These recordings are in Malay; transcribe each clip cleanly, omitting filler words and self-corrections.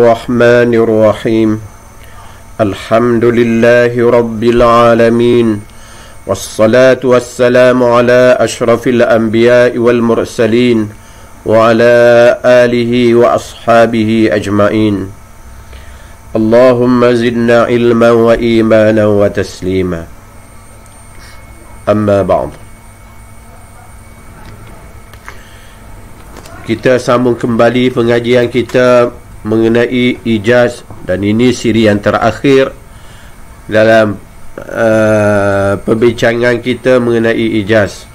الرحمن الرحيم الحمد لله رب العالمين والصلاة والسلام على أشرف الأنبياء والمرسلين وعلى آله وأصحابه أجمعين اللهم زدنا علما وإيمانا وتسليما أما بعد. Kita sambung kembali pengajian kita mengenai ijaz, dan ini siri yang terakhir dalam perbincangan kita mengenai ijaz.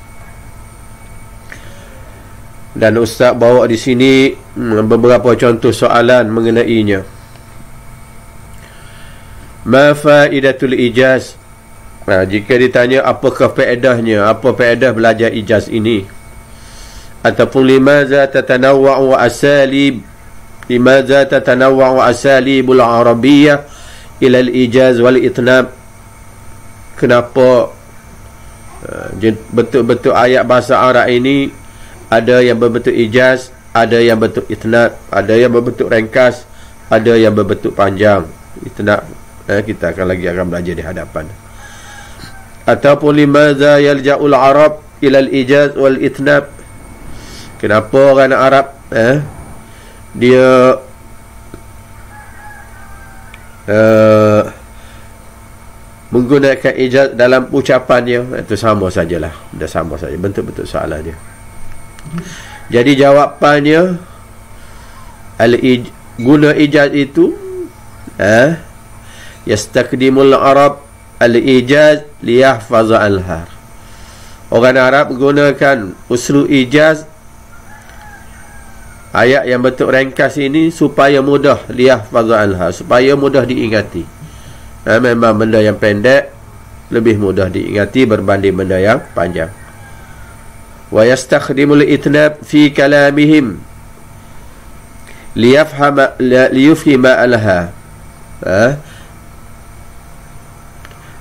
Dan Ustaz bawa di sini beberapa contoh soalan mengenainya. Ma faidatul ijaz? Jika ditanya apakah faedahnya, apa faedah belajar ijaz ini? Ataupun limaza tatanawwa'u asalib, limaza tatanawwa'u asalibul arabiyyah ila al-ijaz wal itnab? Kenapa betul-betul ayat bahasa Arab ini ada yang berbentuk ijaz, ada yang berbentuk itnab, ada yang berbentuk ringkas, ada yang berbentuk panjang. Itnab kita akan belajar di hadapan. Ataupun limaza yalja'ul arab ila al-ijaz wal itnab? Kenapa orang Arab dia menggunakan ijaz dalam ucapannya? Itu sama sajalah, dah sama saja bentuk-bentuk soalannya. Jadi jawapannya, guna ijaz itu yastakdimul Arab al-ijaz liyahfaza al-har. Orang Arab gunakan uslub ijaz, ayat yang bentuk ringkas ini, supaya mudah liyahfaza al-har, supaya mudah diingati. Memang benda yang pendek lebih mudah diingati berbanding benda yang panjang. Wa yastakhdimul itnab fi kalamihim liyufhima al-ha,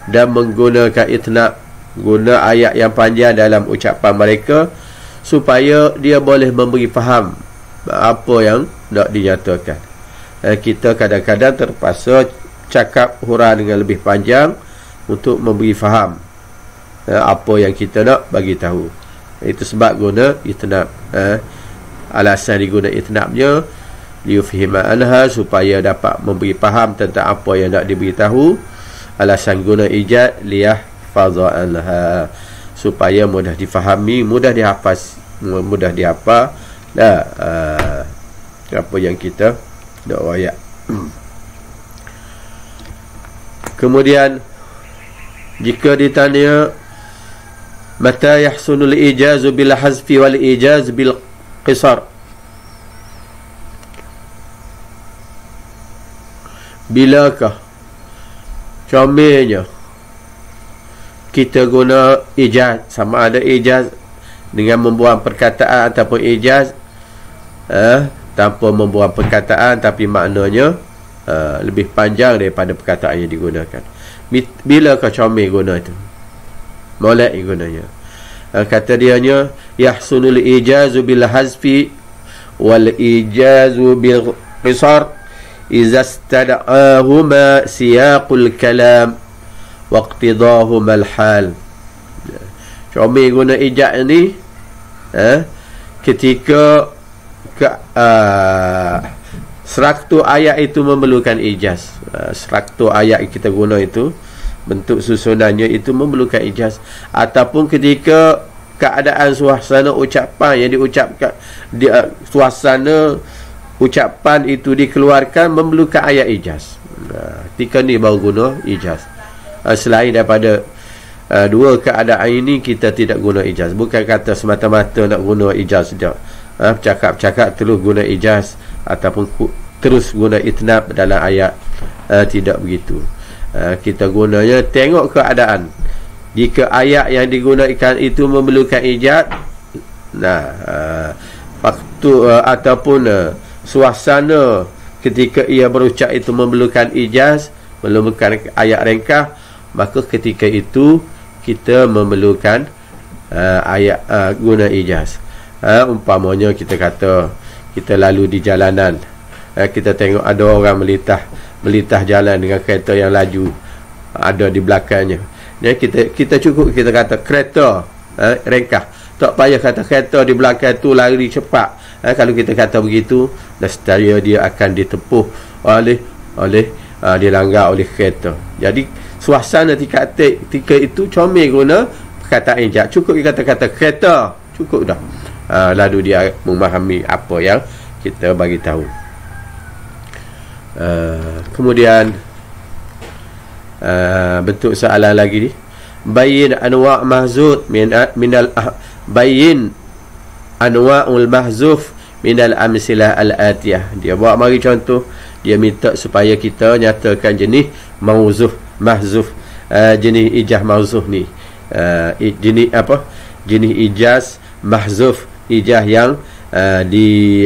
dan menggunakan itnab, guna ayat yang panjang dalam ucapan mereka supaya dia boleh memberi faham apa yang nak dinyatakan. Kita kadang-kadang terpaksa cakap huraian dengan lebih panjang untuk memberi faham apa yang kita nak bagi tahu. Itu sebab guna itnab. Alasan diguna itnabnya liyufhima anha, supaya dapat memberi faham tentang apa yang nak diberitahu. Alasan guna ijaz liyahfaza anha, supaya mudah difahami, mudah dihafaz, mudah dihafal apa yang kita nak wayak. Kemudian jika ditanya mata yahsunul ijazu bil hazfi wal ijaz bil qisar, bilakah comelnya kita guna ijaz, sama ada ijaz dengan membuang perkataan ataupun ijaz tanpa membuang perkataan tapi maknanya lebih panjang daripada perkataan yang digunakan. Bila kau comel guna itu, molek gunanya. Kata dianya yahsunul ijazu bil hazfi wal ijazu bil qisar iza istada'ahuma siyaqul kalam waqtidahuma al hal. Comel guna ijaz ni ketika seraktu ayat itu memerlukan ijaz. Seraktu ayat kita guna itu, bentuk susunannya itu memerlukan ijaz. Ataupun ketika keadaan suasana ucapan yang diucapkan, suasana ucapan itu dikeluarkan memerlukan ayat ijaz. Ketika ni baru guna ijaz. Selain daripada dua keadaan ini, kita tidak guna ijaz. Bukan kata semata-mata nak guna ijaz saja. Cakap-cakap terus guna ijaz ataupun terus guna itnab dalam ayat. Tidak begitu. Kita gunanya tengok keadaan. Jika ayat yang digunakan itu memerlukan ijaz, waktu ataupun suasana ketika ia berucap itu memerlukan ijaz, memerlukan ayat ringkas, maka ketika itu kita memerlukan ayat guna ijaz. Umpamanya kita kata kita lalu di jalanan, kita tengok ada orang melitah jalan dengan kereta yang laju ada di belakangnya. Kita cukup kita kata kereta ringkas, tak payah kata kereta di belakang tu lari cepat. Kalau kita kata begitu, nescaya dia akan ditepuh oleh dilanggar oleh kereta. Jadi suasana ketika itu comel guna perkataan ijaz. Cukup kita kata kereta, cukup dah. Lalu dia memahami apa yang kita bagi tahu. Kemudian bentuk soalan lagi ni, bayyin anwa' mahzuf minal bayyin anwa'ul mahzuf minal amsilah al-atiyah. Dia buat mari contoh, dia minta supaya kita nyatakan jenis mahzuf, jenis ijaz mahzuf ni, jenis apa, jenis ijaz mahzuf, ijaz yang di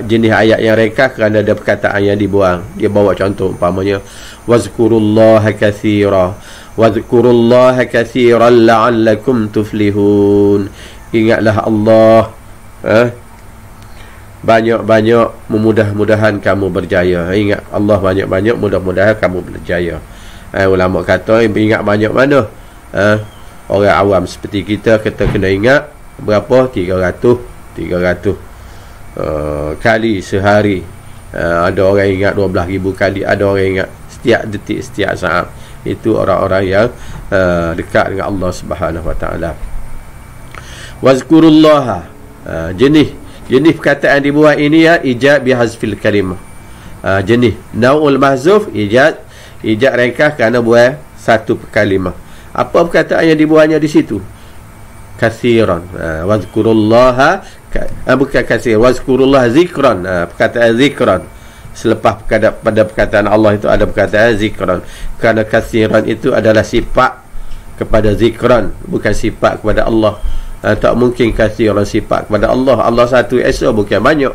jenis ayat yang ringkas kerana ada perkataan yang dibuang. Dia bawa contoh umpamanya wazkurullaha katsira, wazkurullaha katsiran la'allakum tuflihun. Ingatlah Allah banyak-banyak, mudah-mudahan kamu berjaya. Ingat Allah banyak-banyak, mudah-mudahan kamu berjaya. Ulama kata ingat banyak mana? Orang awam seperti kita kena ingat berapa? 300 kali sehari. Ada orang ingat 12,000 kali, ada orang ingat setiap detik, setiap saat. Itu orang-orang yang dekat dengan Allah Subhanahu wa taala. Wazkurullaha, jenis perkataan dibuat ini ya ijaz bihazfil kalimah. Jenis naul mahzuf, ijaz ringkas kerana buat satu kalimah. Apa perkataan yang dibuatnya di situ? Katsiran. Wazkurullaha, bukan katsir, wazkurullaha zikran. Perkataan zikran selepas pada perkataan Allah itu ada perkataan zikran, kerana katsiran itu adalah sifat kepada zikran, bukan sifat kepada Allah. Tak mungkin katsiran sifat kepada Allah. Allah satu esa, bukan banyak.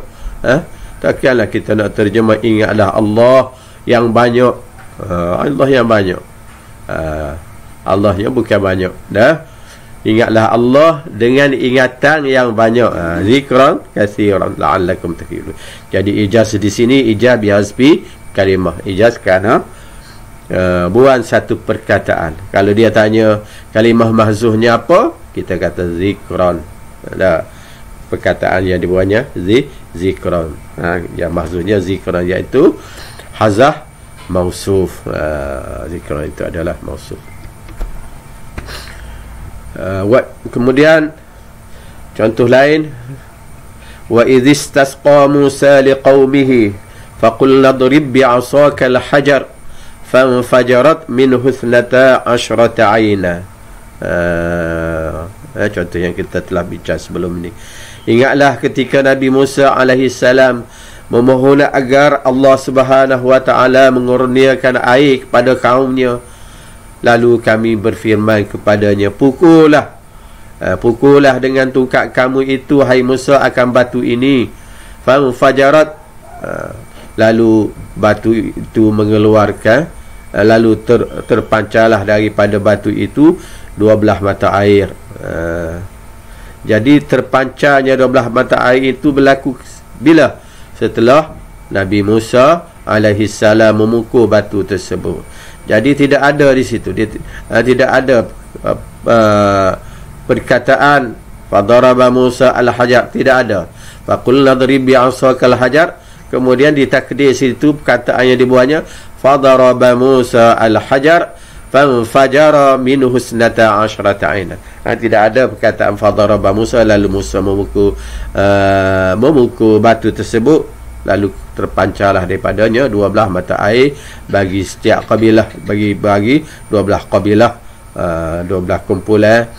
Takkanlah kita nak terjemah ingatlah Allah yang banyak. Allah yang banyak, Allahnya bukan banyak dah. Ingatlah Allah dengan ingatan yang banyak. Zikran katsiran la'allakum tuflihun. Jadi ijaz di sini ijaz bihazfi kalimah, ijaz kerana buang satu perkataan. Kalau dia tanya kalimah mahzufnya apa, kita kata zikran. Ada perkataan yang dibuatnya zikran. Yang mahzufnya zikran, iaitu hazah mausuf. Zikran itu adalah mausuf. Kemudian contoh lain, wa idh istasqa Musa liqaumihi faqul nadrib bi'asaka al-hajar fanfajarat minhu 12 'ayna. Contoh yang kita telah bincang sebelum ini. Ingatlah ketika Nabi Musa alaihi salam memohon agar Allah Subhanahu wa taala mengurniakan air kepada kaumnya, lalu kami berfirman kepadanya, pukullah dengan tungkat kamu itu, hai Musa, akan batu ini. Fanfajarat, lalu batu itu mengeluarkan, lalu terpancarlah daripada batu itu 12 mata air. Jadi terpancarnya 12 mata air itu berlaku bila? Setelah Nabi Musa alaihi salam memukul batu tersebut. Jadi tidak ada di situ, tidak ada perkataan fadaraba Musa al-hajar, tidak ada. Faqul nadrib bi'asaka al-hajar, kemudian ditakdir situ perkataan yang dibuatnya fadaraba Musa al-hajar fanfajara minhu 12 'ayna. Tidak ada perkataan fadaraba Musa lalu Musa memukul batu tersebut, lalu terpancarlah daripadanya 12 mata air bagi setiap kabilah, bagi 12 kabilah, 12 kumpulan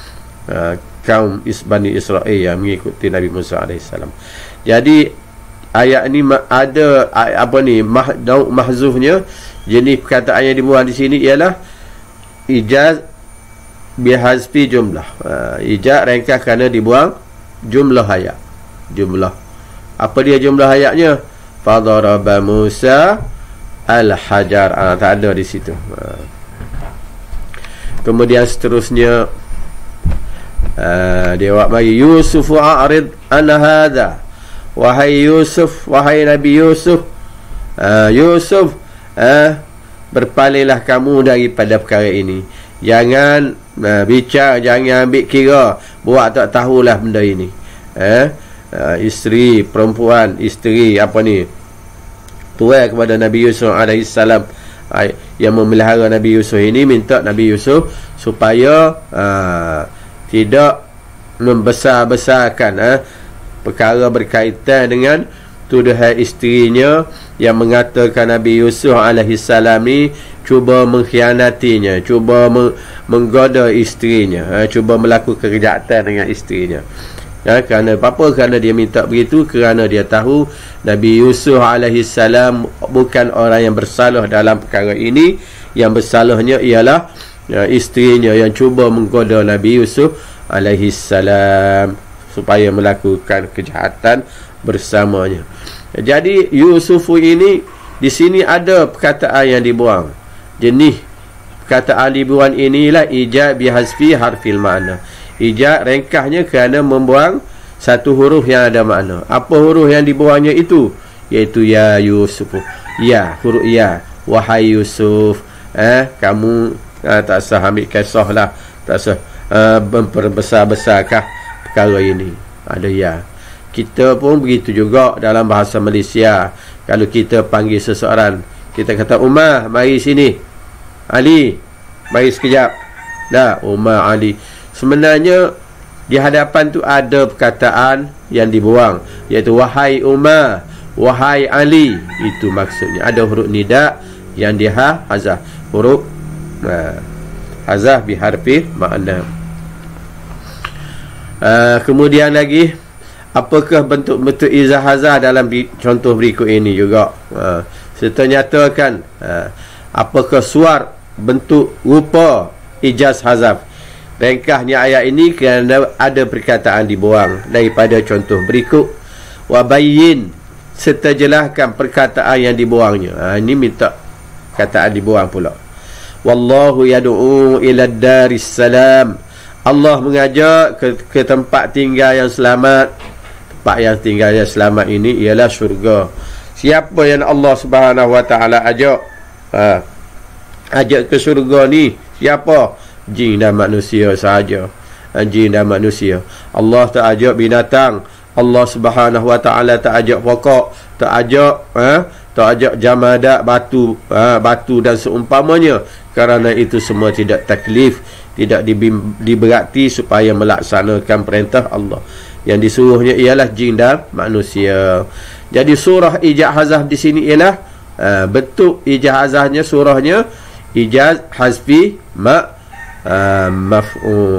kaum Bani Israel yang mengikuti Nabi Musa AS. Jadi ayat ni ada mahzufnya. Jenis perkataan yang dibuat di sini ialah ijaz bihazfi jumlah. Ijaz ringkas kerana dibuang jumlah ayat. Jumlah apa dia jumlah ayatnya? Fadaraba Musa al-hajar. Tak ada di situ. Kemudian seterusnya dia buat bagi Yusuf a'rid an hadha. Wahai Yusuf, wahai Nabi Yusuf, Yusuf, berpalinglah kamu daripada perkara ini. Jangan bicara, jangan ambil kira, buat tak tahulah benda ini. Isteri, perempuan, isteri apa ni, tuai kepada Nabi Yusuf alaihissalam, yang memelihara Nabi Yusuf ini, minta Nabi Yusuf supaya tidak membesar-besarkan perkara berkaitan dengan tuduhan isterinya yang mengatakan Nabi Yusuf alaihissalam ni cuba mengkhianatinya, cuba menggoda isterinya, cuba melakukan kejahatan dengan isterinya. Kerana apa? Kerana dia minta begitu kerana dia tahu Nabi Yusuf alaihissalam bukan orang yang bersalah dalam perkara ini. Yang bersalahnya ialah isterinya yang cuba menggoda Nabi Yusuf alaihissalam supaya melakukan kejahatan bersamanya. Jadi Yusuf ini di sini ada perkataan yang dibuang. Jenis perkataan dibuang inilah ijaz bihazfi harfil ma'na. Ijaz ringkasnya kerana membuang satu huruf yang ada makna. Apa huruf yang dibuangnya itu? Iaitu ya Yusuf. Ya, huruf ya. Wahai Yusuf, kamu tak sah ambil kisah lah, tak sah memperbesar-besarkah perkara ini. Ada ya. Kita pun begitu juga dalam bahasa Malaysia. Kalau kita panggil seseorang, kita kata Umar, mari sini. Ali, mari sekejap. Dah, Umar, Ali. Sebenarnya di hadapan tu ada perkataan yang dibuang, iaitu wahai Umar, wahai Ali. Itu maksudnya. Ada huruf nida yang hazah. Huruf hazah biharfi makna. Kemudian lagi, apakah bentuk-bentuk izah-hazah dalam contoh berikut ini juga. Serta nyatakan apakah suar, bentuk, rupa ijaz hazaf. Ringkasnya ayat ini kerana ada perkataan dibuang daripada contoh berikut. Wabayyin, serta jelaskan perkataan yang dibuangnya. Ini minta perkataan dibuang pula. Wallahu yad'u ila daris salam. Allah mengajak ke tempat tinggal yang selamat. Tempat yang tinggal yang selamat ini ialah syurga. Siapa yang Allah Subhanahu wa taala ajak ajak ke syurga ni? Siapa? Jin dan manusia sahaja. Jin dan manusia. Allah tak ajak binatang. Allah Subhanahu wa taala tak ajak pokok, tak ajak jamadat, batu, batu dan seumpamanya. Kerana itu semua tidak taklif, tidak diberati supaya melaksanakan perintah Allah. Yang disuruhnya ialah jin dan manusia. Jadi surah ijaz-hazah di sini ialah bentuk ijaz-hazahnya, surahnya ijaz hazfi maf'ul.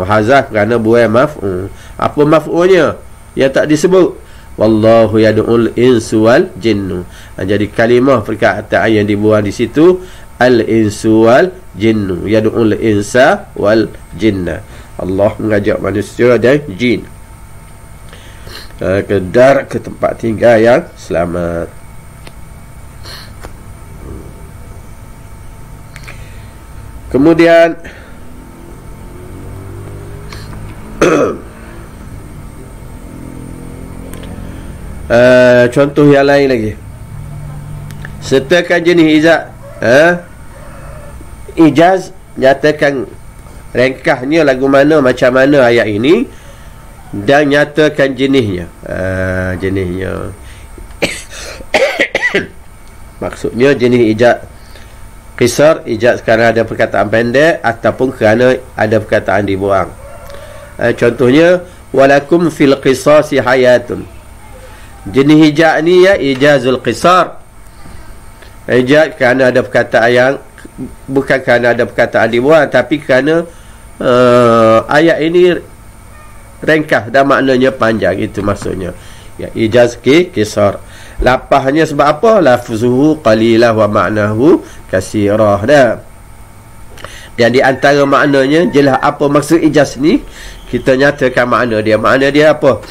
Hazaf kerana buai maf'ul. Apa maf'ulnya yang tak disebut? Wallahu yad'ul insu wal jinnu. Jadi kalimah perkataan yang dibuang di situ al insu wal jinnu, yad'ul insa wal jinna. Allah mengajak manusia dan jin ke tempat tinggal yang selamat. Kemudian contoh yang lain lagi, sertakan jenis ijaz, nyatakan ringkasnya lagu mana, macam mana ayat ini, dan nyatakan jenisnya. Jenisnya maksudnya jenis ijaz qisar, ijaz kerana ada perkataan pendek ataupun kerana ada perkataan dibuang. Contohnya walakum fil qisasi hayatun. Jenis ijaz ni ya ijazul qisar. Ijaz kerana ada perkataan yang bukan kerana ada perkataan dibuang, tapi kerana ayat ini ringkas dan maknanya panjang. Itu maksudnya ya ijaz qisar. Lapahnya sebab apa? Lafzuhu qalilah wa ma'nahu kasirah. Dah. Dan di antara maknanya jelas apa maksud ijaz ni, kita nyatakan makna dia. Makna dia apa?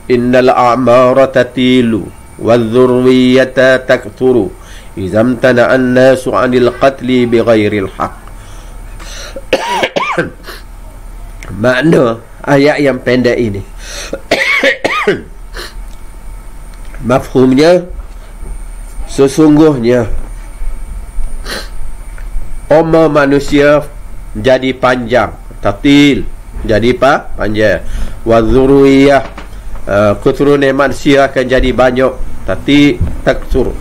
Innal a'mara tatilu wadh-dhurriyyata takthuru idza amtana'a an-nasu 'anil qatli bighairil haqq. Makna ayat yang pendek ini mafhumnya sesungguhnya umur manusia jadi panjang, tatil, jadi panjang, wa dzurriyah, keturunan manusia akan jadi banyak, tapi taksur.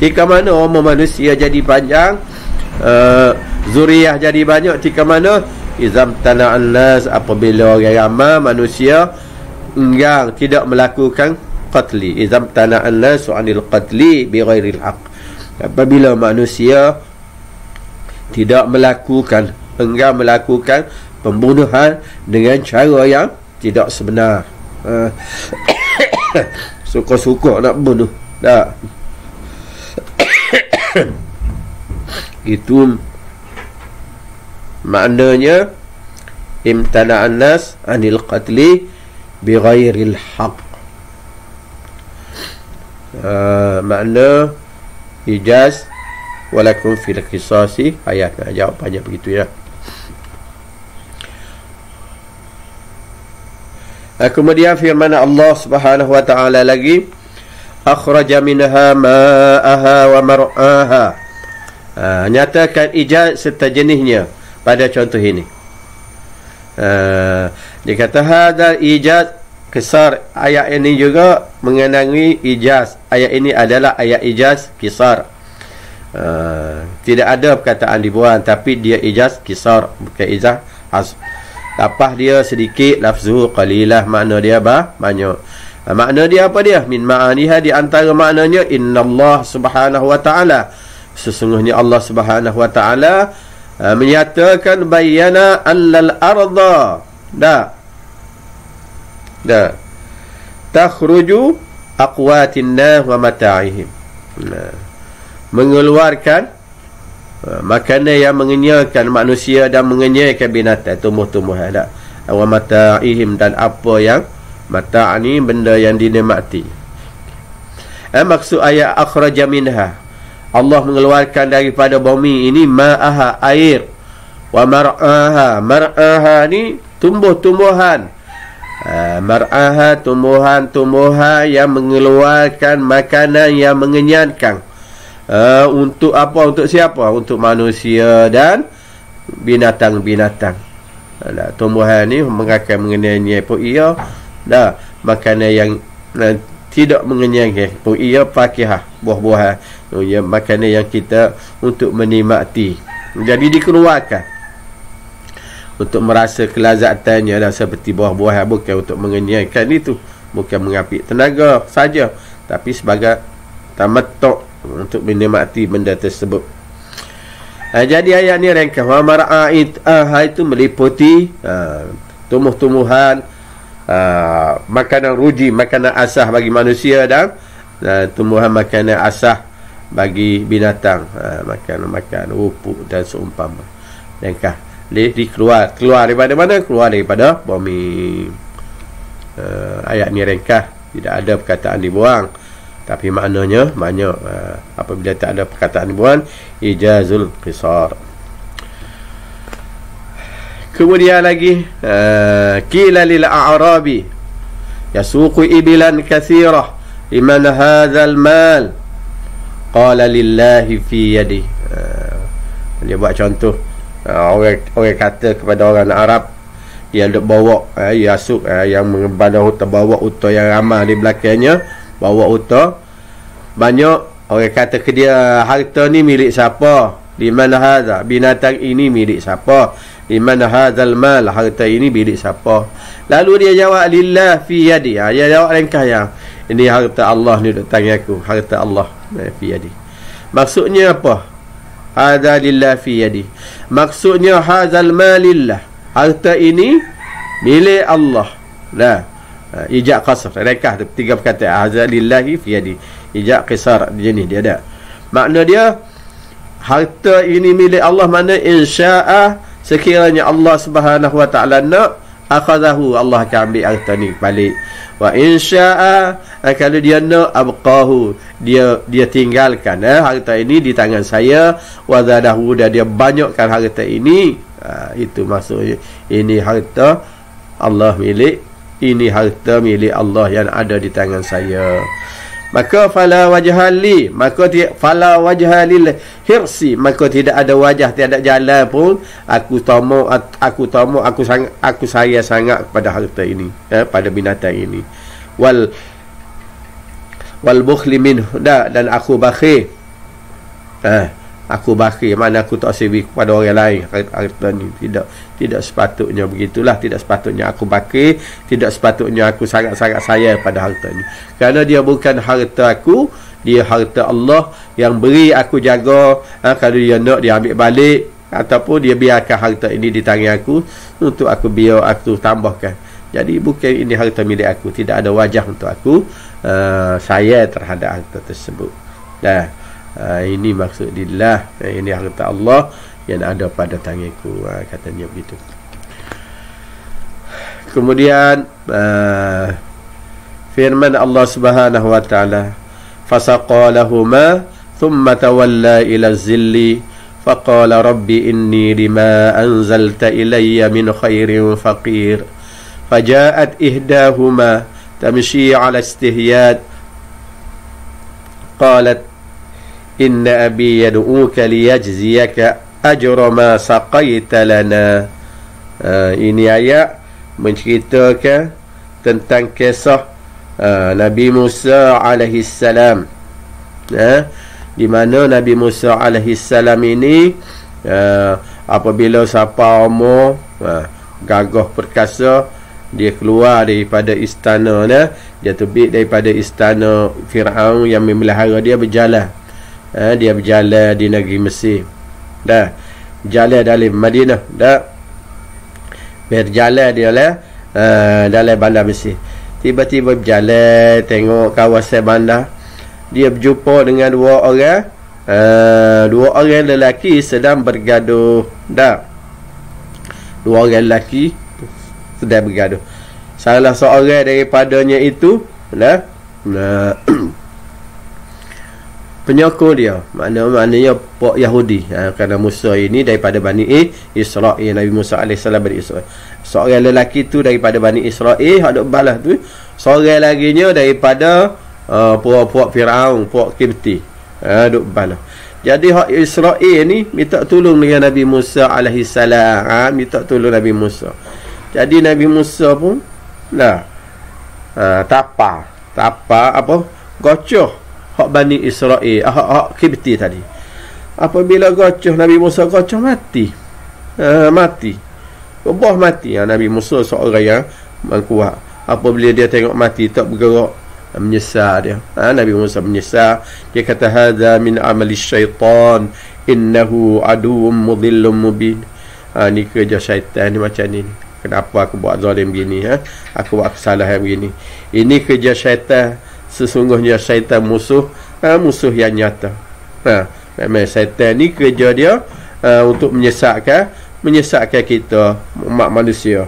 Jika mana umur manusia jadi panjang, zuriyah jadi banyak, jika mana izam tana'an nas, apabila orang ramai manusia enggan tidak melakukan qatli, izam tana'an nas 'anil qatli bi ghairil haqq, apabila manusia tidak melakukan, enggan melakukan pembunuhan dengan cara yang tidak sebenar. Suka-suka nak bunuh, tak. Itu maknanya imtana'an nas 'anil qatli bi ghairil haqq. Makna ijaz walakum fil qisasi, ayat jawapannya begitu ya. Kemudian firman Allah Subhanahu wa taala lagi, akhraja minha ma'aha wa mar'aha. Nyatakan ijaz serta jenisnya pada contoh ini. Dia kata hadal ijaz kisar. Ayat ini juga mengenai ijaz. Ayat ini adalah ayat ijaz kisar. Tidak ada perkataan dibuang, tapi dia ijaz kisar, bukan ijaz hasb. Lapah dia sedikit, lafzuhu qalilah, makna dia banyak. Makna dia apa dia? Min ma'aniha, di antara maknanya innallah subhanahu wa ta'ala, sesungguhnya Allah subhanahu wa ta'ala menyatakan bayyana allal arda takhruju aqwatin nas wa mata'ihim, mengeluarkan makanan yang mengenyangkan manusia dan mengenyangkan binatang, tumbuh-tumbuhan, wa mata'ihim, dan apa yang mata' ni benda yang dinikmati. Maksud ayat akhraja minha, Allah mengeluarkan daripada bumi ini ma'aha, air, wa mar'aha, mar'aha ni tumbuh-tumbuhan, mar'aha tumbuhan-tumbuhan yang mengeluarkan makanan yang mengenyangkan. Untuk apa? Untuk siapa? Untuk manusia dan binatang-binatang. Tumbuhan ni mengakan mengenai pun ia dah makanan yang tidak mengenyangkan pun ia fakihah, buah-buahan, ya, makanan yang kita untuk menikmati. Jadi dikeluarkan untuk merasa kelazatannya, dah seperti buah-buahan, bukan untuk mengenyangkan itu, bukan mengambil tenaga saja, tapi sebagai tamattu', untuk menikmati benda tersebut. Jadi ayat ni ringkas, wa mar'a'it, itu meliputi tumbuh-tumbuhan, makanan ruji, makanan asah bagi manusia, dan tumbuhan makanan asah bagi binatang, makan rumput dan seumpama. Ringkas, keluar daripada mana? Keluar daripada bumi. Ayat ni ringkas, tidak ada perkataan dibuang, tapi maknanya banyak. Apabila tak ada perkataan dibuang, ijazul qisar. Kemudian lagi, qila lil a'rabi yasuqu ibilan kathirah liman hadzal mal, qala lillahi fi yadi. Dia buat contoh, orang kata kepada orang Arab yang duk bawa yasuk, yang mengebadah unta, bawa unta yang ramai di belakangnya, bawa unta banyak. Orang kata ke dia, harta ni milik siapa? Di mana hadza? Binatang ini milik siapa? Di mana hadzal mal? Harta ini milik siapa? Lalu dia jawab lillah fi yadi. Dia jawab ringkas, yang ini harta Allah ni duduk tangan aku, harta Allah fi yadi. Maksudnya apa? Hadza lillah fi yadi. Maksudnya hadzal malillah, harta ini milik Allah. Ijak qasr, ringkas, tiga perkataan, hadza lillahi fi yadi. Ijak qisar jenis dia ada. Makna dia harta ini milik Allah, mana insya'a, sekiranya Allah Subhanahu wa ta'ala nak, akhadahu, Allah akan ambil harta ni balik. Wa insya'a, kalau dia nak, abqahu, dia tinggalkan harta ini di tangan saya. Wa zadahu, dia banyakkan harta ini. Itu maksudnya, ini harta Allah milik, ini harta milik Allah yang ada di tangan saya. maka fala wajhali, maka fala wajhalil hirsi, maka tidak ada wajah, tiada jalan pun aku saya sangat pada harta ini, pada binatang ini. Wal bukhli minhu, dan aku bakhil, aku bakhil, mana aku tak sewi kepada orang lain harta ni. Tidak sepatutnya begitulah. Tidak sepatutnya aku bakhil, tidak sepatutnya aku sangat-sangat sayang pada harta ni, kerana dia bukan harta aku, dia harta Allah yang beri aku jaga. Kalau dia nak, dia ambil balik, ataupun dia biarkan harta ini di tangan aku untuk aku biar aku tambahkan. Jadi bukan ini harta milik aku, tidak ada wajah untuk aku saya terhadap harta tersebut. Ini maksudillah, ini harta Allah yang ada pada tanganku, katanya begitu. Kemudian firman Allah Subhanahu wa taala, fasaqalahuma thumma tawalla ila zilli faqala rabbi inni lima anzalta ilayya min khairin faqir fajaat ihdahuma tamshi ala istihyad qalat inna abi yad'uka liyajziyaka ajra ma saqaita lana. Ini ayat menceritakan tentang kisah Nabi Musa alaihi salam, di mana Nabi Musa alaihi salam ini apabila siapa umur gagah perkasa, dia keluar daripada istana, dia terbit daripada istana Firaun yang memelihara dia, berjalan. Dia berjalan di negeri Mesir, berjalan dalam Madinah, berjalan dia dalam bandar Mesir. Tiba-tiba berjalan, tengok kawasan bandar, dia berjumpa dengan dua orang lelaki sedang bergaduh. Dua orang lelaki sedang bergaduh. Salah seorang daripadanya itu penyokong dia, maknanya pok Yahudi, kerana Musa ini daripada Bani Israel, Nabi Musa AS Bani Israel. Seorang lelaki tu daripada Bani Israel, ada balas tu. Seorang laginya daripada puak Firaun, puak Kipti, duk balas. Jadi hak Israel ni minta tolong dengan Nabi Musa AS, minta tolong Nabi Musa. Jadi Nabi Musa pun tapa apa, gocoh hak Bani Israel, hak Kipti tadi. Apabila gocoh, Nabi Musa gocoh, mati. Rebah mati. Nabi Musa seorang yang kuat. Apabila dia tengok mati, tak bergerak, menyesal dia. Nabi Musa menyesal. Dia kata, hadza min amali syaitan innahu aduwwum mudhillum mubin. Ni kerja syaitan ni, macam ni. Kenapa aku buat zalim begini? Aku buat kesalahan begini. Ini kerja syaitan. Sesungguhnya syaitan musuh yang nyata. Memang syaitan ni kerja dia untuk menyesatkan kita, umat manusia.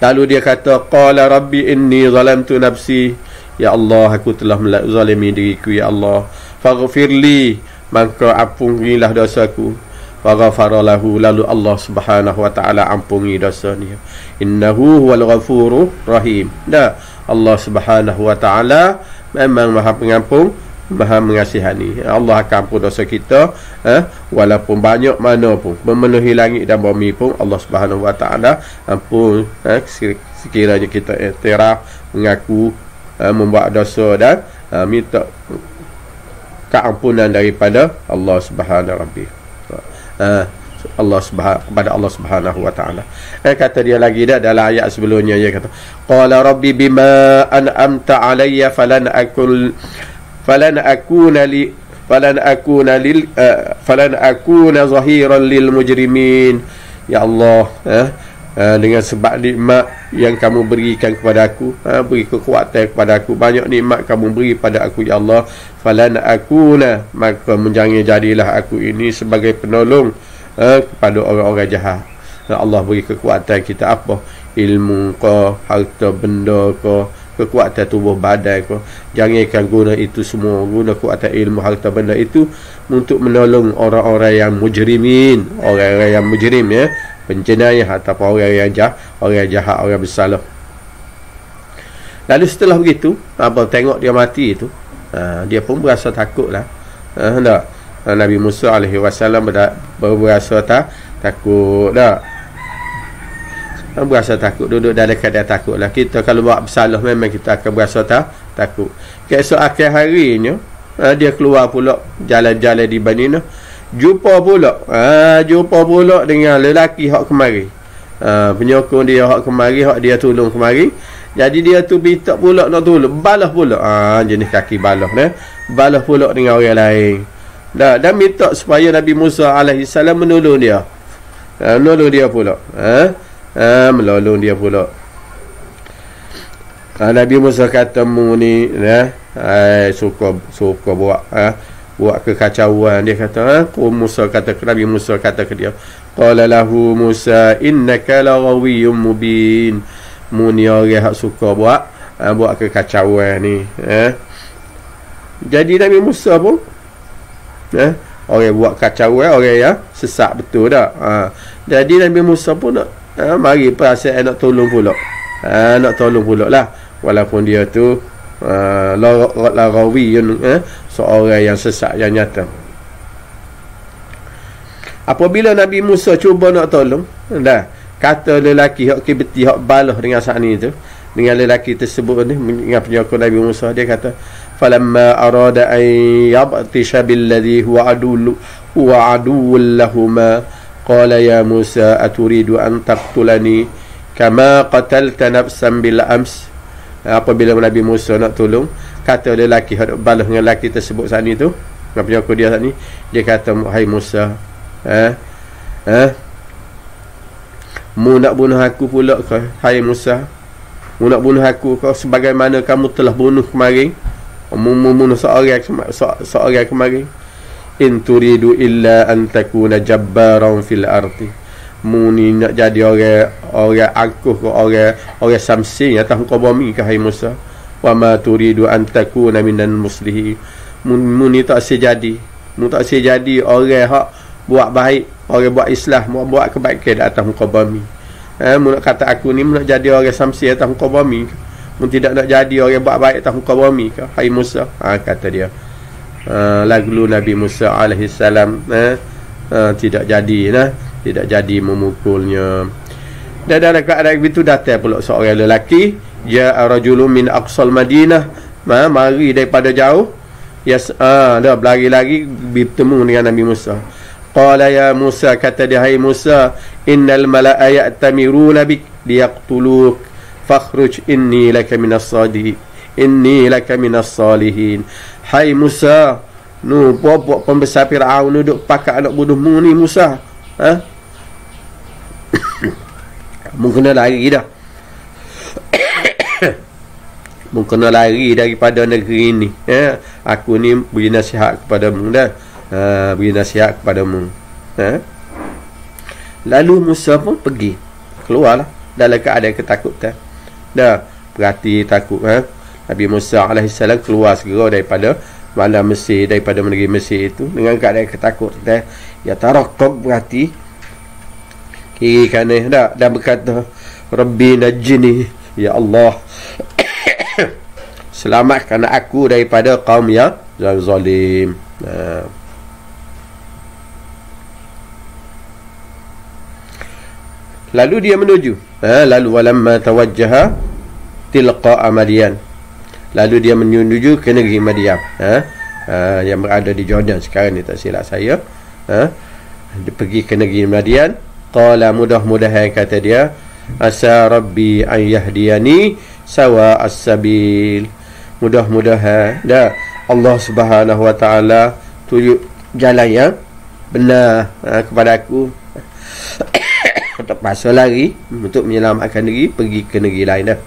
Lalu dia kata, qala rabbi inni zalamtu nafsi, ya Allah, aku telah menzalimi diriku, ya Allah, faghfirli, maka ampunilah dosaku. Faghfara lahu, lalu Allah Subhanahu wa taala ampuni dosanya. Innahu huwal ghafurur rahim. Allah Subhanahu wa taala memang Maha Pengampun, Maha Mengasihani. Allah akan ampun dosa kita, walaupun banyak mana pun, memenuhi langit dan bumi pun Allah Subhanahu wa taala ampun, sekiranya kita iktiraf, mengaku membuat dosa dan minta keampunan daripada Allah Subhanahu kepada Allah Subhanahu wa taala. Kata dia lagi dalam ayat sebelumnya, dia kata, qala rabbi bima an'amta alayya falan akuna zahiran lil mujrimin. Ya Allah, dengan sebab nikmat yang kamu berikan kepada aku, beri kekuatan kepada aku, banyak nikmat kamu beri pada aku, ya Allah, falan akuna, maka menjangan jadilah aku ini sebagai penolong kepada orang-orang jahat. Allah beri kekuatan kita apa? Ilmu ke, harta benda ke, kekuatan tubuh badan ke. Jangankan guna itu semua, guna kekuatan ilmu, harta benda itu untuk menolong orang-orang yang mujrimin, orang-orang yang mujrim, penjenayah ataupun orang yang jahat, orang bersalah. Lalu setelah begitu, apa tengok dia mati itu, dia pun berasa takut lah. Nabi Musa alaihi wasallam berasa takut dah. Berasa takut, duduk dalam keadaan takut lah. Kita kalau buat bersalah memang kita akan berasa takut. Keesok akhir harinya, dia keluar pula jalan-jalan di Madinah, jumpa pula dengan lelaki hak kemari, penyokong dia hak kemari, hak dia tolong kemari. Jadi dia tu minta pula nak tolong, balas pula, jenis kaki balas balas pula dengan orang lain. Dan minta supaya Nabi Musa alaihi salam menolong dia. Menolong dia pula. Menolong dia pula. Nabi Musa kata mu ni suka buat kekacauan. Dia kata, Nabi Musa kata ke dia, qala lahu Musa innaka laghawiyyun mubin. Mu ni orang hak suka buat kekacauan ni. Jadi Nabi Musa pun orang buat kacauan, orang yang sesat betul dah. Jadi Nabi Musa pun nak mari perasaan nak tolong pula. Nak tolong pula lah, walaupun dia tu laghawiyyun, seorang yang sesat yang nyata. Apabila Nabi Musa cuba nak tolong, kata lelaki hak kibeti hak balah dengan saat ni tu, dengan lelaki tersebut ni, dengan penyokong Nabi Musa, dia kata, falamma arada an yabtisha billadhi huwa aduwwun lahuma qala ya Musa aturidu an taqtulani kama qatalta nafsan bil ams. Apabila Nabi Musa nak tolong, kata lelaki hak balas dengan lelaki tersebut saat ni tu, dengan penyokong dia saat ni, dia kata, hai Musa, mu nak bunuh aku pula ke? Hai Musa, mu nak bunuh aku ke sebagaimana kamu telah bunuh kemarin? Mu bunuh seorang kemarin. In turidu illa an takuna jabbaran fil ardi. Mu ni nak jadi orang angkuh ke orang samsing atas muka bumi ke hai Musa? Wa ma turidu an takuna minan muslihin. Mu ni tak sejadi. Mu tak sejadi orang hak buat baik, orang buat islah, buat kebaikan di atas muka bumi. Mu nak kata aku ni mu nak jadi orang samsing atas muka bumi ke? Mu tidak nak jadi orang buat baik atas muka bumi ke hai Musa? Kata dia. Lalu Nabi Musa alaihi salam tidak jadi memukulnya. Dan dalam keadaan itu datang pula seorang lelaki, rajulun min aqsal Madinah, mari daripada jauh, dah berlari-lari bertemu dengan Nabi Musa. Qala ya Musa, kata dia, hai Musa, innal mala'a ya'tamiruna bik liyaqtuluk fakhruj inni laka minas salihin. Hai Musa, buat pembesar Fir'aun duduk pakat nak bunuhmu ni Musa. Mu kena lari dah. Mu kena lari daripada negeri ni. Aku ni beri nasihat kepadamu dah. Beri nasihat kepadamu. Lalu Musa pun pergi, keluarlah dalam keadaan ketakutan. Berarti takut. Nabi Musa alaihissalam keluar segera daripada Mesir, daripada negeri Mesir itu dengan keadaan ketakutan. Ya tarakab, berarti kiri kanan dan berkata, Rabbi najini, ya Allah, selamatkan aku daripada kaum yang zalim. Lalu dia menuju, lalu walamma tawajjaha tilqa Madian, lalu dia menuju ke negeri Madian, yang berada di Jordan sekarang ni, tak silap saya. Dia pergi ke negeri Madian. Qala, mudah-mudahan, kata dia, asa rabbi an yahdiyani sawa as-sabil. Mudah-mudahan Allah Subhanahu wa taala tunjuk jalan yang benar kepada aku. Terpaksa lari untuk menyelamatkan diri, pergi ke negeri lain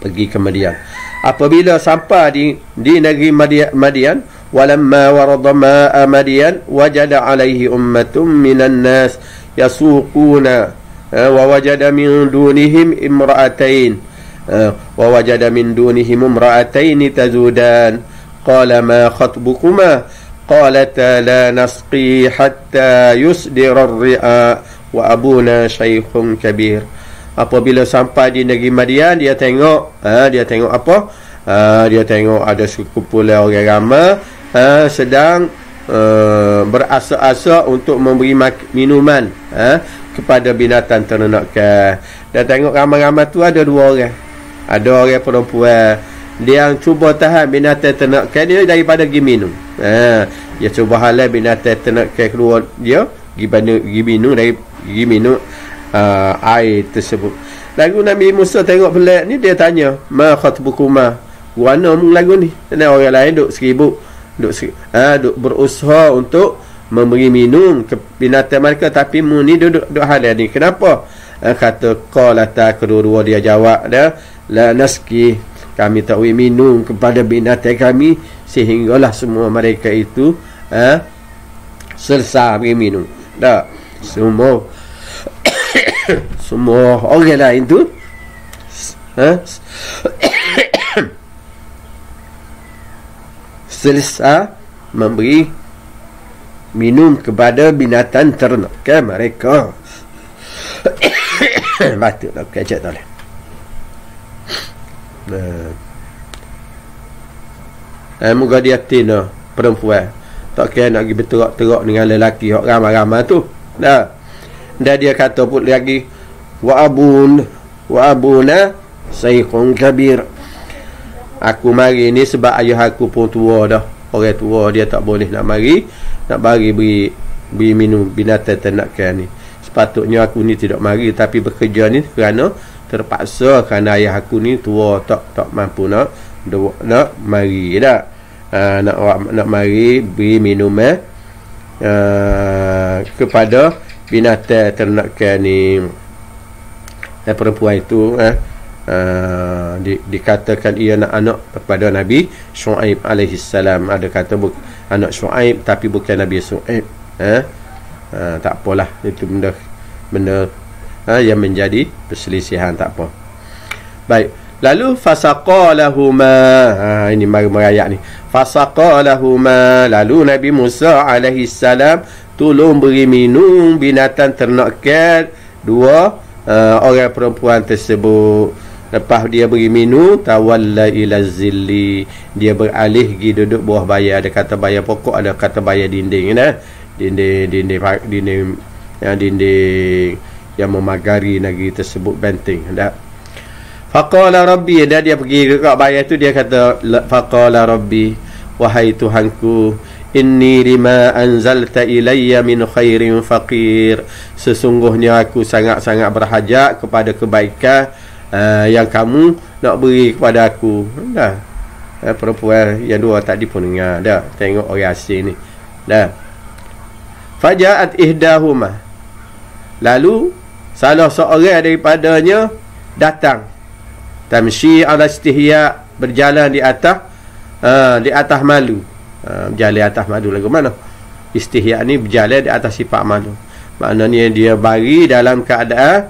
pergi ke Madian. Apabila sampai di negeri Madian, walamma warada ma'a Madian wajada alaihi ummatum minan nas yasuquna wa wajada min dunihim imra'atain tazudan. Qala ma khatbukuma? qalata la nasqi hatta yusdira ar-ri'a wa abuna shaykhun kabir. Apabila sampai di negeri Madian, dia tengok dia tengok apa? Dia tengok ada sekumpulan orang ramai sedang berasa-asa untuk memberi minuman kepada binatang ternakan. Dan tengok ramai-ramai tu ada dua orang. Ada orang perempuan, dia cuba tahan binatang ternakan dia daripada pergi minum. Dia cuba halal binatang ternakan keluar dia pergi minum air tersebut. Lagu Nabi Musa tengok pelik ni, dia tanya, ma khatbukuma, warna lagu ni. Dan orang lain duk seribuk, duk berusaha untuk memberi minum ke binatang mereka, tapi mu ni duduk halal ni. Kenapa? Kata qalata, kedua-dua dia jawab dah, la naski, kami tak boleh minum kepada binatang kami sehinggalah semua mereka itu selesai beri minum. Dah semua orang lain tu selesai memberi minum kepada binatang ternakan mereka. Batuklah kecek tak boleh. Moga dia tina perempuan tak kira nak pergi berterak-terak dengan lelaki hok ramai-ramai tu. Dan dia kata pun lagi, wa abuna saykhun kabir, aku mari ni sebab ayah aku pun tua dah, orang tua, dia tak boleh nak bagi beri minum binatang ternakan ni. Sepatutnya aku ni tidak mari, tapi bekerja ni kerana terpaksa, kerana ayah aku ni tua, tak mampu nak mari dah. Nak mari beri minum kepada binatang ternakan ni. Perempuan itu dikatakan ia anak kepada Nabi Syuaib alaihi salam. Ada kata anak Syuaib tapi bukan Nabi Syuaib. Tak apalah, itu benda yang menjadi perselisihan, tak apa. Baik, lalu fasaqalahuma, ini mari ayat ni. Fasaqalahuma, lalu Nabi Musa alaihi salam tolong beri minum binatang ternakan dua orang perempuan tersebut. Lepas dia beri minum, tawalla ila zilli, dia beralih pergi duduk bawah bayar. Ada kata bayar pokok, ada kata bayar dinding dinding yang memagari negeri tersebut, benteng. Faqala rabbi, dan dia pergi dekat bayar tu, dia kata, faqala rabbi, wahai Tuhanku, inni lima anzalta ilayya min khairin faqir, sesungguhnya aku sangat-sangat berhajat kepada kebaikan yang kamu nak beri kepada aku. Perempuan yang dua tadi pun dengar tengok orang asing ni. Fajaat ihdahuma, lalu salah seorang daripadanya datang, tamshi ala istihya, berjalan di atas malu. Berjalan atas malu lagu mana? Istihya ni berjalan di atas sifat malu. Maknanya dia bari dalam keadaan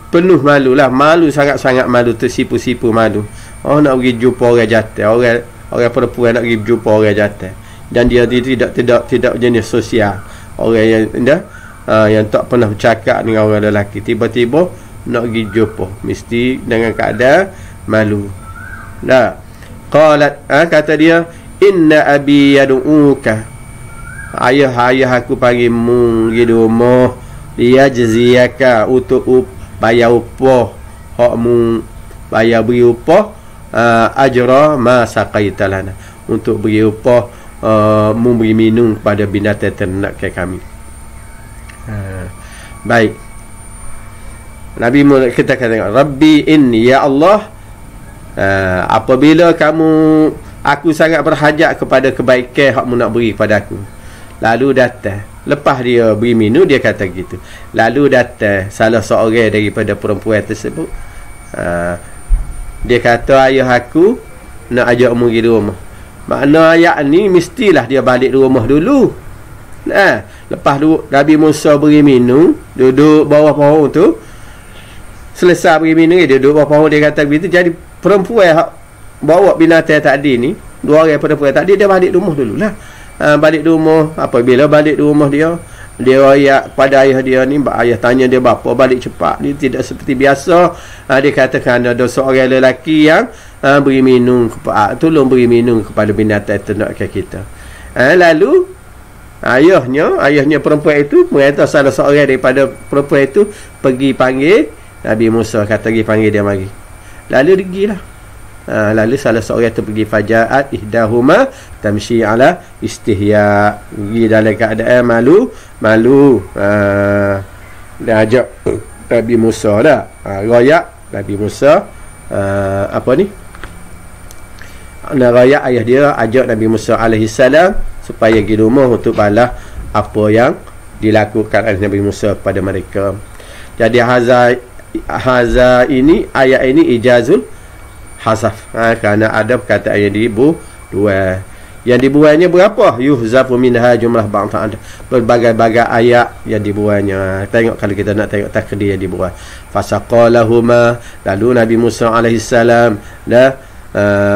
penuh malu lah. Malu, sangat-sangat malu, tersipu-sipu malu. Nak pergi jumpa orang jatuh, orang perempuan nak pergi jumpa orang jatuh, dan dia tidak jenis sosial. Orang yang tak pernah bercakap dengan orang lelaki, tiba-tiba nak pergi jumpa, mesti dengan keadaan malu. Qalat, kata dia, inna abi yad'uka, ayah aku panggilmu di rumah, liyajziyaka, untuk bayar upah hakmu, bayar beri upah ajra ma saqaita lana, untuk beri upah memberi minum kepada binatang ternakan kami. Baik, Nabi kita kata, Rabbi inni, ya Allah, apabila aku sangat berhajat kepada kebaikan hakmu nak beri kepada aku. Lalu datang, lepas dia beri minum, dia kata gitu, lalu datang salah seorang daripada perempuan tersebut, dia kata, ayah aku nak ajak mu pergi rumah. Makna ayat ni mestilah dia balik rumah dulu. Lepas Nabi Musa beri minum, duduk bawah pohon tu, selesai beri minum, dia duduk bawah pohon, dia kata begitu. Jadi perempuan bawa binatang tadi ni, dua orang perempuan tadi, dia balik rumah dululah. Balik rumah, apabila balik rumah dia, Dia royak pada ayah dia ni, ayah tanya dia bapa, balik cepat. Dia tidak seperti biasa. Dia katakan ada seorang lelaki yang beri minum kepada, tolong beri minum kepada binatang ternak kita. Lalu ayahnya perempuan itu mengatakan salah seorang daripada perempuan itu pergi panggil Nabi Musa, kata pergi panggil dia mari. Lalu pergilah. Lalu salah seorang itu pergi, fajaat ihdahuma tamshi ala istihya, pergi dalam keadaan malu. Dia ajak Nabi Musa dah. Royak Nabi Musa apa ni? Royak ayah dia ajak Nabi Musa alaihi salam supaya pergi rumah untuk balas apa yang dilakukan oleh Nabi Musa kepada mereka. Jadi haza ini, ayat ini ijazul hasaf, kerana ada perkataan yang dibuang. Yang dibuangnya berapa? Yuhzafu minha jumlah ba'd, berbagai-bagai ayat yang dibuangnya. Tengok kalau kita nak tengok takdir yang dibuang. Fasaqalahuma, lalu Nabi Musa alaihi salam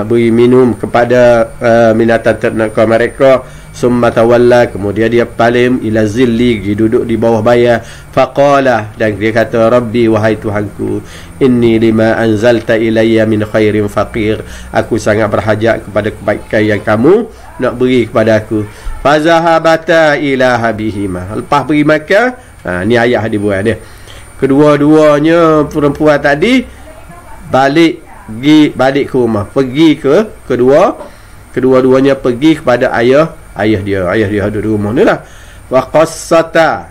beri minum kepada binatang ternak mereka. Summa tawalla, kemudian dia paling ila zilli, duduk di bawah bayar. Faqala, dan dia kata, Rabbi, wahai Tuhanku, inni lima anzalta ilayya min khairin faqir, aku sangat berhajat kepada kebaikan yang kamu nak beri kepada aku. Fazahabata ila habihima, lepas beri makan, ni ayat dibuat dia. Kedua-duanya perempuan tadi balik ke rumah, pergi ke kedua-duanya pergi kepada ayah dia ada di rumah ni lah. Wa qassata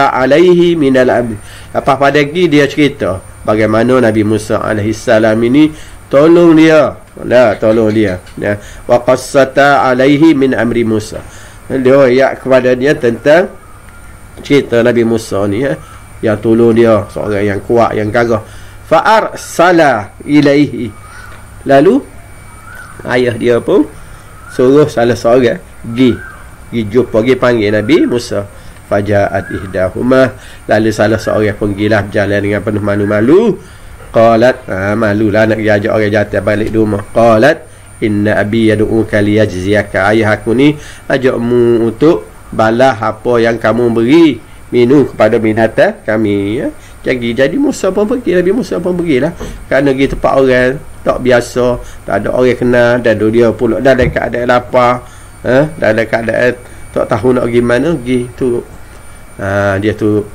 alaihi minal abd, lepas pada lagi dia cerita bagaimana Nabi Musa alaihi salam ini tolong dia. Wa qassata alaihi min amri Musa, dia ayat kepada dia tentang cerita Nabi Musa ni, yang tolong dia, seorang yang kuat, yang gagah. Fa arsala ilaihi, lalu ayah dia pun suruh salah seorang pergi jumpa, pergi panggil Nabi Musa. Fajaat ihdahuma, lalu salah seorang pun pergilah berjalan dengan penuh malu-malu. Qalat, malulah nak ajak orang jatuh balik di rumah. Qalat, inna abi yad'uka liyajziyaka, ayah aku ni ajakmu untuk balas apa yang kamu beri minum kepada binatang kami, ya. Jadi Musa pun pergi, Nabi Musa pun pergilah, kerana pergi tempat orang tak biasa, tak ada orang kenal, dan dia pula dalam keadaan lapar, dalam keadaan tak tahu nak pergi mana, pergi turut. Dia turut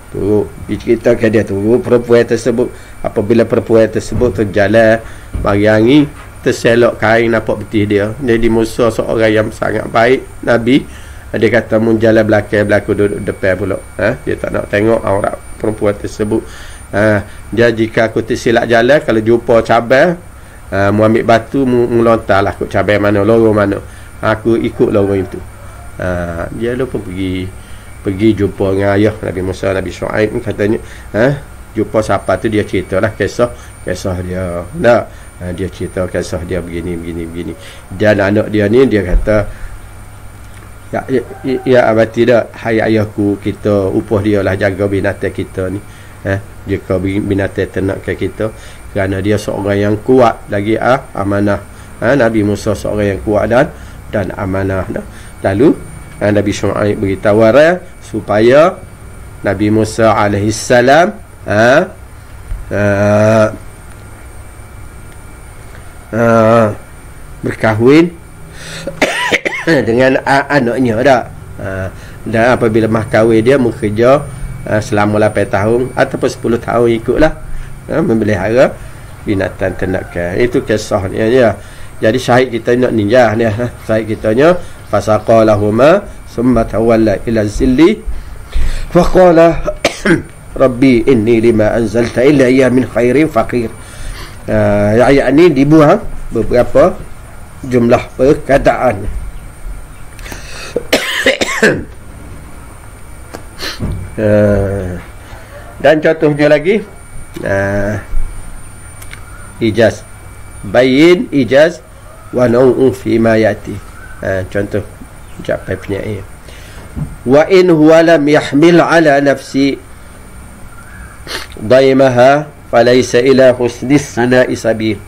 diceritakan, dia turut perempuan tersebut. Apabila perempuan tersebut terjalan mari angin, terselok kain nampak betih dia. Jadi Musa seorang yang sangat baik, Nabi, dia kata mun jalan belakang duduk depan pula. Dia tak nak tengok aurat perempuan tersebut. Dia, jika aku tersilap jalan, kalau jumpa cabai, mu ambil batu, mu lontarlah kot cabai mana, lorong mana, aku ikut lorong itu. Dia lupa pergi jumpa dengan ayah Nabi Musa, Nabi Shu'aib, katanya jumpa siapa tu, dia ceritalah kisah dia. Dia cerita kisah dia begini. Dan anak dia ni, dia kata, ya abati dah, hai ayahku, kita upah dia lah jaga binatang kita ni, jaga binatang ternak kita, kerana dia seorang yang kuat lagi, amanah. Nabi Musa seorang yang kuat dan amanah. Lalu Nabi Shu'aib beritahu supaya Nabi Musa alaihi salam berkahwin dengan anaknya dah. Dan apabila mah kahwin, dia bekerja selama 8 tahun ataupun 10 tahun ikutlah memelihara binatang ternakan. Itu kisahnya ya. Jadi syahid kita nak ninjah ni, syahid kitanya fasaqalahuma summa tawalla ila zilli faqala rabbi inni lima anzalta ilayya min khairin faqir. Ayat ni dibuang beberapa jumlah perkataan. Dan contohnya lagi, ijaz, bayin ijaz wa nau'un fi ma yati. Contoh ucapan penyair, wa in huwa lam yahmil ala nafsi daimaha falaysa ila husnis sana'i sabil.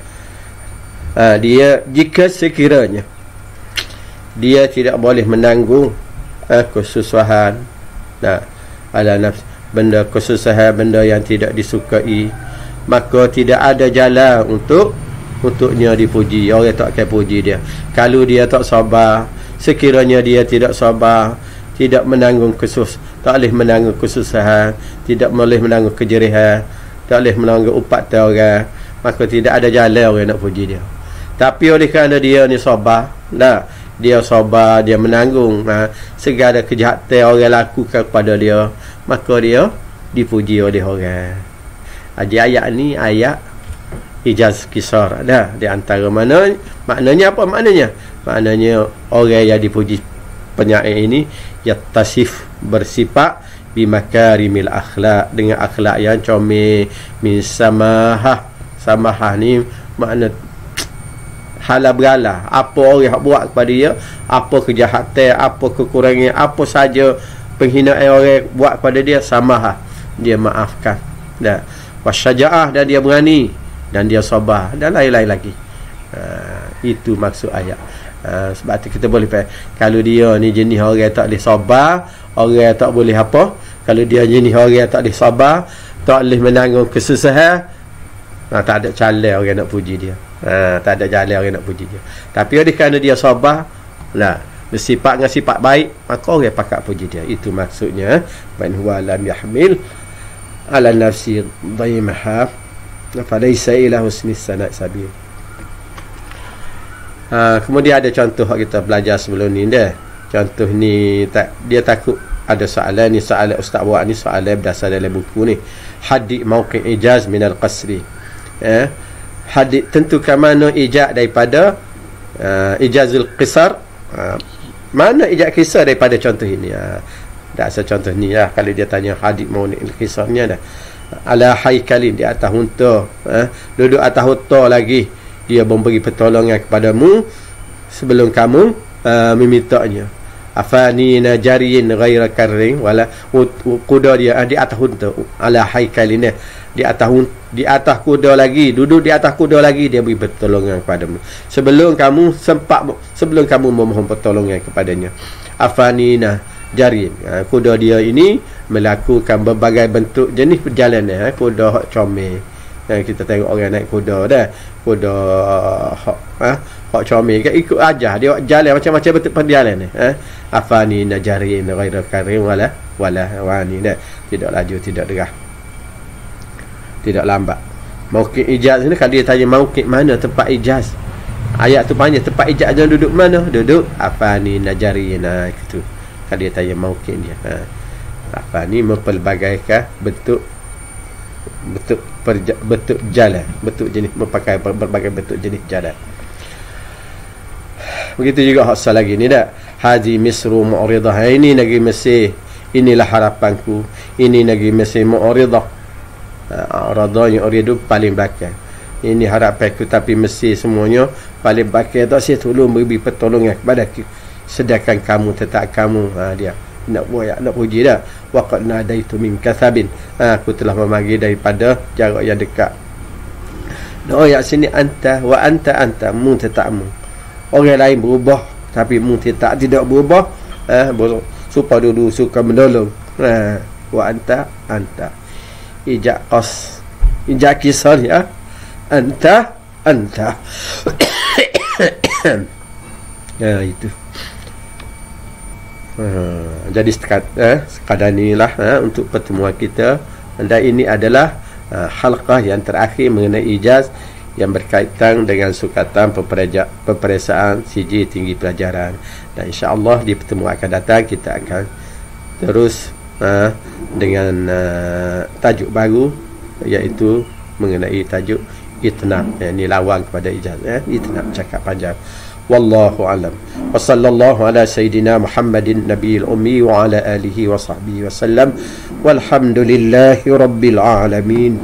Dia, jika sekiranya dia tidak boleh menanggung kesusahan Nah, ala nafs, benda kesusahan, benda yang tidak disukai, maka tidak ada jalan untuknya dipuji. Orang tak akan puji dia kalau dia tak sabar. Sekiranya dia tidak sabar, tidak menanggung tak boleh menanggung kesusahan, tidak boleh menanggung kejerihan, tak boleh menanggung upatan orang, maka tidak ada jalan orang nak puji dia. Tapi oleh kerana dia ni sabar, dia sabar, dia menanggung segala kejahatan orang lakukan kepada dia, maka dia dipuji oleh orang. Ayat ni ayat ijaz kisar. Di antara maknanya apa maknanya? Maknanya orang yang dipuji penyair ini yattasif, bersifat bimakarimil akhlak, dengan akhlak yang comel, min samahah. Samahah ni makna halal berala. Apa orang buat kepada dia, apa kejahatan, apa kekurangan, apa saja penghinaan orang buat kepada dia, samahah, dia maafkan. Wasyajaah, dan dia berani, dan dia sabar, dan lain-lain lagi. Itu maksud ayat. Sebab tu kita boleh faham, kalau dia ni jenis orang tak boleh sabar, orang tak boleh apa, kalau dia jenis orang tak boleh sabar, tak boleh menanggung kesusahan, tak ada calon orang nak puji dia. Tak ada jalan orang nak puji dia. Tapi oleh kerana dia sabar, bersifat dengan sifat baik, maka orang pakat puji dia. Itu maksudnya man huwa lam yahmil ala nafsi dhaimaha falaysa ila husni sanad sabil. Kemudian ada contoh kita belajar sebelum ni dah. Contoh ni dia takut ada soalan ni, soalan ustaz buat ni, soalan berdasar dalam buku ni. Hadid mauqi' ijaz min al-qasri. Hadid tentukan mana ijaz daripada ijazul qisar, mana ijaz qisar daripada contoh ini. Dah asal contoh ni lah. Kalau dia tanya hadid mauqi' al-qisarnya dah ala haikalin, di atas unta, duduk atas unta lagi, dia memberi pertolongan kepadamu sebelum kamu memintanya. Afani najariin ghaira karring, wala kuda dia di atas unta, ala haikalin, di atas kuda lagi, duduk di atas kuda lagi, dia beri pertolongan kepadamu sebelum kamu memohon pertolongan kepadanya. Afani najariin, kuda dia ini melakukan berbagai bentuk jenis perjalanan. Kuda hak comel, kita tengok orang naik kuda dah, kuda hak comel kan, ikut ajar dia jalan macam-macam bentuk perjalanan. Afani najarin ghaira karim wala wani, tidak laju, tidak derah, tidak lambat. Mauqi' ijaz ni, kalau dia tanya mauqi' mana tempat ijaz, ayat tu panjang, tempat ijaz dia duduk mana, duduk afani najarin, itu kalau dia tanya mauqi' dia. Afani mempelbagaikan bentuk jalan, bentuk jenis, memakai berbagai bentuk jenis jalan. Begitu juga hak lagi ni dah. Haji misru mu'ridah, ini negeri Mesir, inilah harapanku, ini negeri Mesir mu'ridah. Radanya uridu paling belakang, ini harapanku, tapi Mesir semuanya paling belakang, tak saya tolong beri pertolongan kepada aku, sedangkan kamu tetap kamu. Dia nak buat, nak puji dah. Waqad nadaitu min kasabin, aku telah memanggil daripada jarak yang dekat. Ayat sini anta wa anta mu tetap mu. Orang lain berubah, tapi mu tidak berubah. Supaya dulu suka menolong. Wa anta ijak qas, ijak kisar ya, anta itu. Jadi sekadar inilah untuk pertemuan kita, dan ini adalah halqah yang terakhir mengenai ijaz yang berkaitan dengan sukatan peperiksaan CJ tinggi pelajaran. Dan insya-Allah di pertemuan akan datang kita akan terus dengan tajuk baru, iaitu mengenai tajuk itnab, ini lawan kepada ijaz. Itnab, cakap panjang. Wallahu alam. Wa sallallahu ala sayyidina Muhammadin nabiyil ummi wa ala alihi wa sahbihi wa sallam. Walhamdulillahi rabbil alamin.